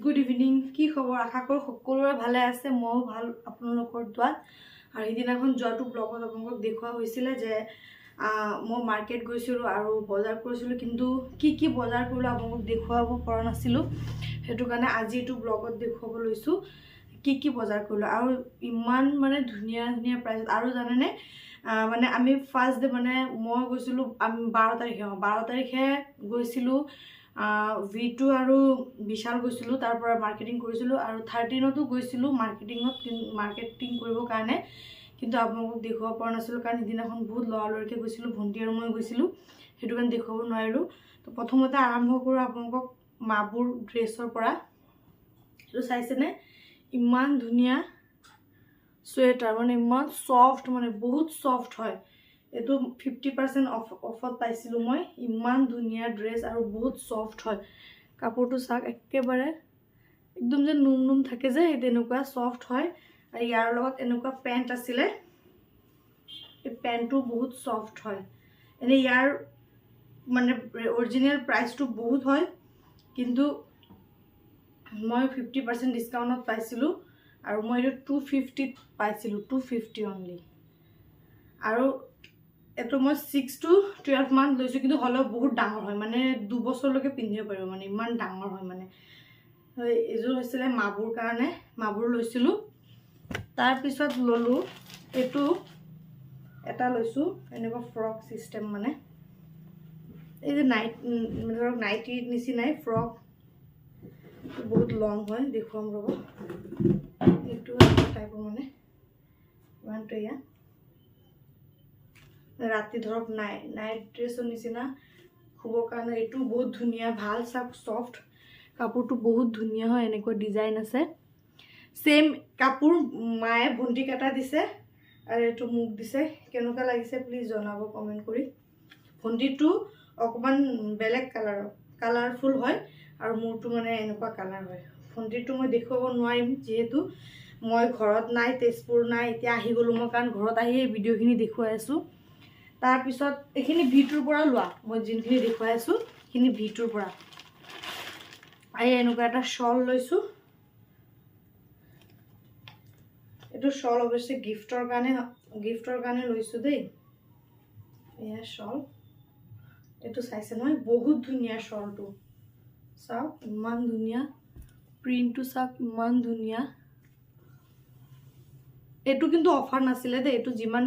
good evening কি খবৰ আশা কৰো সকলোৰে ভালে আছে মই ভাল আপোনালোকৰ দোৱাত আৰু এদিনাখন যোৱাটো ব্লগত আপোনালোকক দেখুৱা হৈছিল যে মই মাৰ্কেট গৈছিলো আৰু বজাৰ কৰিছিলো কিন্তু কি বজাৰ কৰিলো আপোনালোকক দেখুৱাব পৰা নাছিলো হেতু কাৰণে আজি এটো ব্লগত দেখুৱাব লৈছো কি বজাৰ কৰিলো আৰু ইমান মানে ধুনিয়া ধুনিয়া প্ৰাইস আৰু জানেনে মানে আমি ফাৰ্স্ট ডে মানে মই গৈছিলো আমি 12 তাৰিখে গৈছিলো V2 আৰু বিশাল গৈছিলো তাৰ পৰা মাৰ্কেটিং কৰিছিলো আৰু 13 তো গৈছিলো মাৰ্কেটিং কৰিব কাৰণে কিন্তু আপোনালোকক দেখুৱাব পৰা নাছিলো কাৰণ দিনাখন বহুত লৰালৰিকে গৈছিলো ভন্টি আৰু মই গৈছিলো হেতু কাৰণে দেখুৱাব নোৱাৰিলো তো প্ৰথমতে আৰম্ভ কৰো আপোনালোকক মাবুৰ ড্ৰেছৰ পৰা এটো চাইছেনে ইমান ধুনিয়া সোয়েটাৰ মানে ইমান সফট মানে বহুত সফট হয় এটো 50% অফত পাইছিলো মই ইমান ধুনিয়া ড্ৰেছ আৰু বহুত সফট হয় কাপোৰটো সাক একেবাৰে একদম যে নুম থাকে যে এনেকুৱা সফট হয় আৰু ইয়াৰ লগত এনেকুৱা পেন্ট আছিলে এই পেন্টটো বহুত সফট হয় এনে ইয়াৰ মানে অৰিজিনাল প্ৰাইসটো বহুত হয় কিন্তু মই 50% ডিসকাউন্টত পাইছিলো আৰু মই এটো 250 পাইছিলো 250 অনলি আৰু এটো মই 6 to 12 মান লৈছো কিন্তু হলো বহুত ডাঙৰ হয় মানে 2 বছৰলৈকে পিন্ধিব পাৰো মানে ইমান ডাঙৰ হয় মানে এজোৰ হৈছিলে মাবুৰ কাৰণে মাবুৰ লৈছিলো তাৰ পিছত ললো এটো এটা লৈছো এনেকুৱা ফ্ৰক সিস্টেম মানে এই যে নাইটি নিচিনাই ফ্ৰক বহুত লং হয় দেখুৱাম ৰব এটো টাইপৰ মানে ওয়ানটো ইয়া ৰাতি ধৰক নাইট ড্ৰেছৰ নিচিনা খুব কাৰণে এটো বহুত ধুনিয়া ভাল সফট কাপোৰটো বহুত ধুনিয়া হয় এনেকুৱা ডিজাইন আছে সেম কাপোৰ মায়ে ভন্টি কাটা দিছে আৰু এটো মুখ দিছে কেনেকুৱা লাগিছে প্লিজ জনাব কমেন্ট কৰি ভন্টিটো অকমান বেলেগ কালাৰফুল হয় আৰু মোৰটো মানে এনেকুৱা কালাৰ হয় ভন্টিটো মই দেখুৱাব নোৱাৰিম যেহেতু মই ঘৰত নাই তেজপুৰ নাই এতিয়া আহি গলো মই কাৰণ ঘৰত আহি এই ভিডিওখিনি দেখুৱাই আছো তাৰ পিছত এখিনি V2ৰ পৰা লোৱা মই জিনখিনি দেখুৱাই আছো খিনি V2ৰ পৰা আই এনেকুৱা এটা শল লৈছো এটো শল অবশ্যই গিফটৰ কাৰণে লৈছো দেই এয়া শল এটো চাইছে নহয় বহুত ধুনিয়া শলটো চাও ইমান ধুনিয়া প্ৰিন্টটো চাক ইমান ধুনিয়া এটো কিন্তু অফাৰ নাছিলে দে এটো যিমান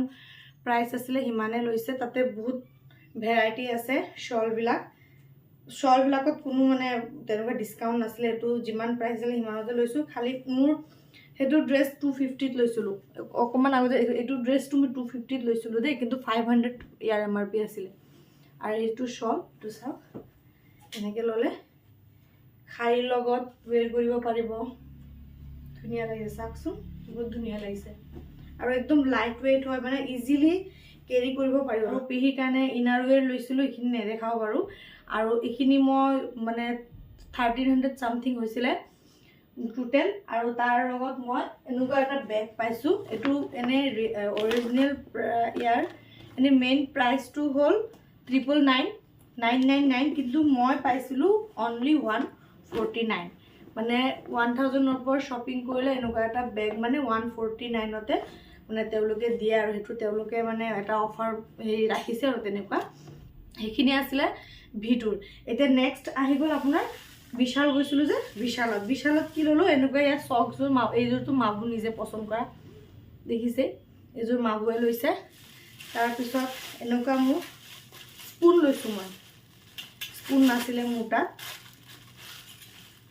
প্ৰাইস আছিলে হিমানে লৈছে তাতে বহুত ভ্যাৰাইটি আছে শল বিলাকত কোনো মানে তেনেকুৱা ডিসকাউন্ট নাছিলে এটো যিমান প্ৰাইস আছিল হিমানতে লৈছো খালি মোৰ হেতু ড্ৰেছ 250 ত লৈছিলো অকমান আগতে এটো ড্ৰেছটো মই 250 ত লৈছিলো দে কিন্তু 500 ইয়াৰ MRP আছিল আৰু এটো শল তো চাওক এনেকে ললে খাই লগত ওয়েৰ কৰিব পাৰিব ধুনিয়া লাগে চাকচোন বহুত ধুনিয়া লাগিছে আৰু একদম লাইট ওয়েট হয় মানে ইজিলি কেৰি কৰিব পাৰিব আৰু পিহি কাৰণে ইনাৰ ওয়েৰ লৈছিলো এখিনি নেদেখাও বাৰু আৰু এখিনি মই মানে 1300 সামথিং হৈছিলে টোটাল আৰু তাৰ লগত মই এনেকুৱা এটা বেগ পাইছো এটো এনে অৰিজিনাল ইয়াৰ এনে মেইন প্ৰাইসটো হল 999 কিন্তু মই পাইছিলো অনলি 149 মানে 1000 ৰ পৰা শপিং কৰিলে এনেকুৱা এটা বেগ মানে 149 তে মানে তেওলোকে দিয়ে আৰু হেতু তেওলোকে মানে এটা অফাৰ হেই ৰাখিছে আৰু তেনেকুৱা হেখিনি আছিল V2ৰ এতিয়া নেক্সট আহি গল আপোনাৰ বিশাল গৈছিলো যে বিশালত কি ললো এনেকুৱা ইয়া সক্সৰ এইজোৰটো মাবু নিজে পছন্দ কৰা দেখিছে এইজোৰ মাবুৱে লৈছে তাৰ পিছত এনেকুৱা মু স্পুন লৈছো মই স্পুন নাছিলে মোটা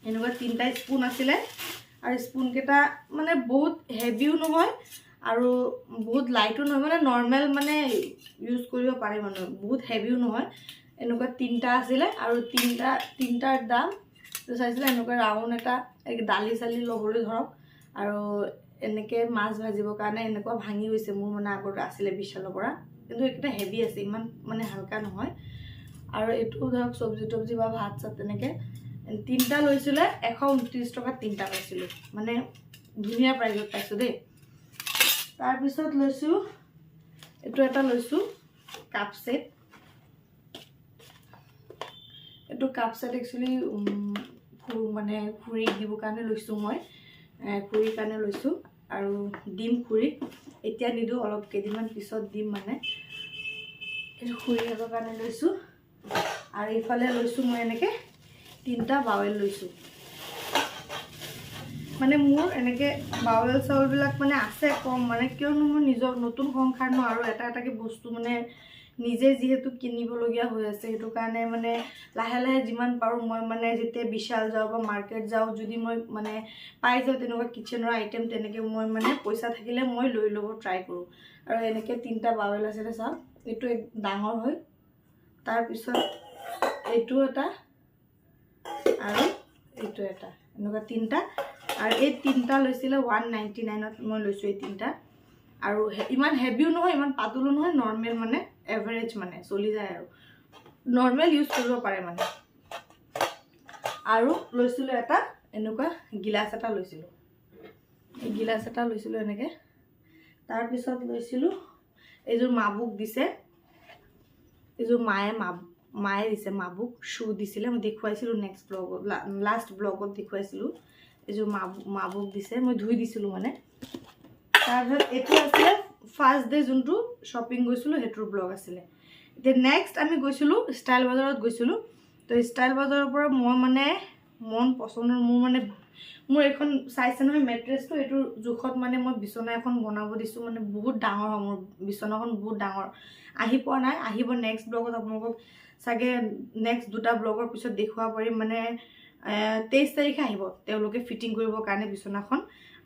এনেকুৱা তিনটা স্পুন আছিলে আৰু স্পুন কেটা মানে বহুত হেভিও নহয় আৰু বহুত লাইটও নহয় মানে নৰমাল মানে ইউজ কৰিব পাৰে মানে বহুত হেভিও নহয় এনেকুৱা তিনটা আছিলে আৰু তিনটাৰ দাম তো চাইছিলে এনেকুৱা ৰাউন্ড এটা দালি চালি লবলৈ ধৰক আৰু এনেকে মাছ ভাজিবৰ কাৰণে এনেকুৱা ভাঙি গৈছে মোৰ মানে আগৰ আছিলে বিশালৰ পৰা কিন্তু এটা হেভি আছে ইমান মানে হালকা নহয় আৰু এটো ধৰক সবজি বা ভাত সাত তেনেকে তিনটা লৈছিলে 129 টকা তিনটা পাইছিলো মানে ধুনিয়া প্ৰাইসত পাইছো দেই তাৰ পিছত লৈছো এটো এটা লৈছো কাপ সেট এটো কাপ সেট একচুয়ালি মানে খুৰীক দিবৰ কাৰণে লৈছোঁ মই খুৰীৰ কাৰণে লৈছোঁ আৰু দিম খুৰীক এতিয়া নিদিওঁ অলপ কেইদিনমান পিছত দিম মানে এইটো খুৰীহঁতৰ কাৰণে লৈছোঁ আৰু ইফালে লৈছোঁ মই এনেকৈ 3টা বাৱেল লৈছোঁ মানে মোৰ এনেকৈ বাৱেল চাউলবিলাক মানে আছে কম মানে কিয়নো মোৰ নিজৰ নতুন সংসাৰ ন আৰু এটা এটাকৈ বস্তু মানে নিজে যিহেতু কিনিবলগীয়া হৈ আছে সেইটো কাৰণে মানে লাহে লাহে যিমান পাৰোঁ মই মানে যেতিয়া বিশাল যাওঁ বা মাৰ্কেট যাওঁ যদি মই মানে পাই যাওঁ তেনেকুৱা কিচেনৰ আইটেম তেনেকৈ মই মানে পইচা থাকিলে মই লৈ ল'ব ট্ৰাই কৰোঁ আৰু এনেকৈ 3টা বাৱেল আছিলে চাওক এইটো ডাঙৰ হয় তাৰপিছত এইটো এটা আৰু এইটো এটা এনেকুৱা 3টা আৰু এই 3টা লৈছিলে 199ত মই লৈছোঁ এই 3টা আৰু ইমান হেভিও নহয় ইমান পাতলো নহয় নৰ্মেল মানে এভাৰেজ মানে চলি যায় আৰু নৰ্মেল ইউজ কৰিব পাৰে মানে আৰু লৈছিলোঁ এটা এনেকুৱা গিলাচ এটা লৈছিলোঁ এই গিলাচ এটা লৈছিলোঁ এনেকৈ তাৰপিছত লৈছিলোঁ এইযোৰ মাবুক দিছে এইযোৰ মায়ে দিছে মাবুক শ্বু দিছিলে মই দেখুৱাইছিলোঁ নেক্সট ব্লগত লাষ্ট ব্লগত দেখুৱাইছিলোঁ এইযোৰ মাবুক দিছে মই ধুই দিছিলোঁ মানে তাৰপিছত এইটো আছিলে ফাৰ্ষ্ট ডে যোনটো শ্বপিং গৈছিলোঁ সেইটোৰ ব্লগ আছিলে এতিয়া নেক্সট আমি গৈছিলোঁ ষ্টাইল বজাৰত গৈছিলোঁ তো ষ্টাইল বজাৰৰ পৰা মই মানে মন পচন্দৰ মোৰ এইখন চাইছে নহয় মেট্ৰেছটো এইটোৰ জোখত মানে মই বিচনা এখন বনাব দিছোঁ মানে বহুত ডাঙৰ হয় মোৰ বিচনাখন বহুত ডাঙৰ আহি পোৱা নাই আহিব নেক্সট ব্লগত আপোনালোকক চাগে নেক্সট 2টা ব্লগৰ পিছত দেখুৱাব পাৰিম মানে 23 তাৰিখে আহিব তেওঁলোকে ফিটিং কৰিবৰ কাৰণে বিচনাখন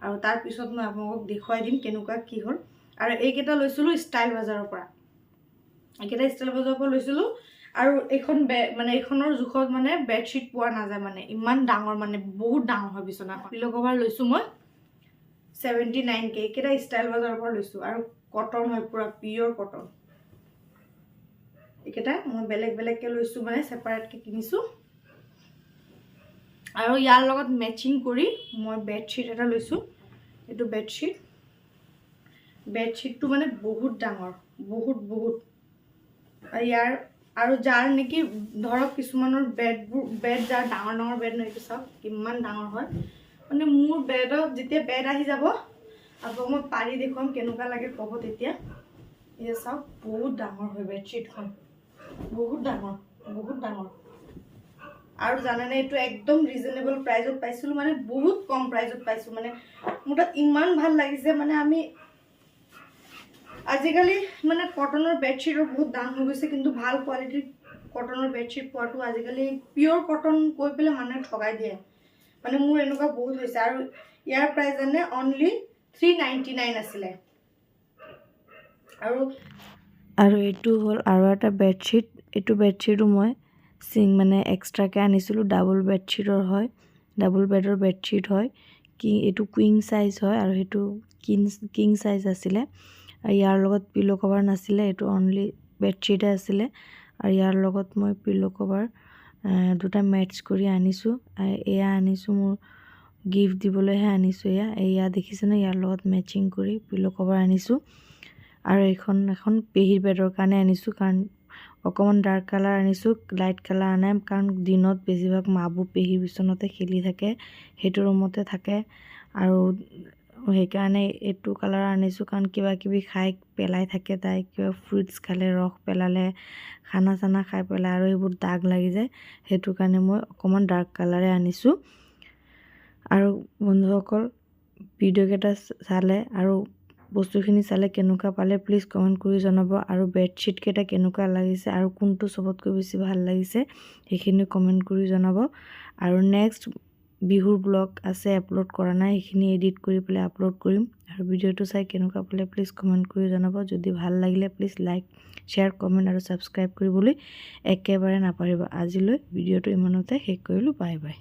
আৰু তাৰপিছত মই আপোনালোকক দেখুৱাই দিম কেনেকুৱা কি হ'ল আৰু এইকেইটা লৈছিলোঁ ষ্টাইল বজাৰৰ পৰা লৈছিলোঁ আৰু এইখন মানে এইখনৰ জোখত মানে বেডশ্বীট পোৱা নাযায় মানে ইমান ডাঙৰ মানে বহুত ডাঙৰ হয় বিচনাখন পিলো কভাৰ লৈছোঁ মই 79K এইকেইটা ষ্টাইল বজাৰৰ পৰা লৈছোঁ আৰু কটন হয় পুৰা পিয়ৰ কটন এইকেইটা মই বেলেগ বেলেগকৈ লৈছোঁ মানে ছেপাৰেটকৈ কিনিছোঁ আৰু ইয়াৰ লগত মেচিং কৰি মই বেডশ্বীট এটা লৈছোঁ এইটো বেডশ্বীটটো মানে বহুত ডাঙৰ বহুত আৰু ইয়াৰ আৰু যাৰ নেকি ধৰক কিছুমানৰ বেড যাৰ ডাঙৰ ডাঙৰ বেড নহয় এইটো চাওক কিমান ডাঙৰ হয় মানে মোৰ বেডত যেতিয়া বেড আহি যাব আকৌ মই পাৰি দেখুৱাম কেনেকুৱা লাগে ক'ব তেতিয়া এই চাওক বহুত ডাঙৰ হয় বেডশ্বীটখন বহুত ডাঙৰ আৰু জানেনে এইটো একদম ৰিজনেবল প্ৰাইজত পাইছিলোঁ মানে বহুত কম প্ৰাইজত পাইছোঁ মানে মোৰ তাত ইমান ভাল লাগিছে মানে আমি আজিকালি মানে কটনৰ বেডশ্বীটৰ বহুত দাম হৈ গৈছে কিন্তু ভাল কোৱালিটিৰ কটনৰ বেডশ্বীট পোৱাটো আজিকালি পিয়ৰ কটন কৈ পেলাই মানুহে ঠগাই দিয়ে মানে মোৰ এনেকুৱা বহুত হৈছে আৰু ইয়াৰ প্ৰাইচ জানে অনলি 399 আছিলে আৰু এইটো হ'ল আৰু এটা বেডশ্বীট এইটো বেডশ্বীটো মই মানে এক্সট্ৰাকৈ আনিছিলোঁ ডাবল বেডৰ বেডশ্বীট হয় কি এইটো কুইন চাইজ হয় আৰু সেইটো কিং চাইজ আছিলে আৰু ইয়াৰ লগত পিলো কভাৰ নাছিলে এইটো অনলি বেডশ্বীটে আছিলে আৰু ইয়াৰ লগত মই পিলো কভাৰ 2টা মেটচ কৰি আনিছোঁ এয়া আনিছোঁ মোৰ গিফ্ট দিবলৈহে আনিছোঁ এয়া দেখিছেনে ইয়াৰ লগত মেচিং কৰি পিলো কভাৰ আনিছোঁ আৰু এখন পেহীৰ বেডৰ কাৰণে আনিছোঁ কাৰণ অকণমান ডাৰ্ক কালাৰ আনিছোঁ লাইট কালাৰ আনাই কাৰণ দিনত বেছিভাগ মাবু পেহীৰ বিচনাতে খেলি থাকে সেইটো ৰুমতে থাকে আৰু সেইকাৰণে এইটো কালাৰ আনিছোঁ কাৰণ কিবা কিবি খাই পেলাই থাকে তাই কিবা ফ্ৰুটছ খালে ৰস পেলালে খানা চানা খাই পেলাই আৰু এইবোৰ দাগ লাগি যায় সেইটো কাৰণে মই অকণমান ডাৰ্ক কালাৰে আনিছোঁ আৰু বন্ধুসকল ভিডিঅ'কেইটা চালে আৰু বস্তুখিনি চালে কেনেকুৱা পালে প্লিজ কমেণ্ট কৰি জনাব আৰু বেডশ্বীটকেইটা কেনেকুৱা লাগিছে আৰু কোনটো চবতকৈ বেছি ভাল লাগিছে সেইখিনি কমেণ্ট কৰি জনাব আৰু নেক্সট বিহুৰ ব্লগ আছে আপলোড কৰা নাই সেইখিনি এডিট কৰি পেলাই আপলোড কৰিম আৰু ভিডিঅ'টো চাই কেনেকুৱা পালে প্লিজ কমেণ্ট কৰি জনাব যদি ভাল লাগিলে প্লিজ লাইক শ্বেয়াৰ কমেণ্ট আৰু ছাবস্ক্ৰাইব কৰিবলৈ একেবাৰে নাপাহৰিব আজিলৈ ভিডিঅ'টো ইমানতে শেষ কৰিলোঁ বাই বাই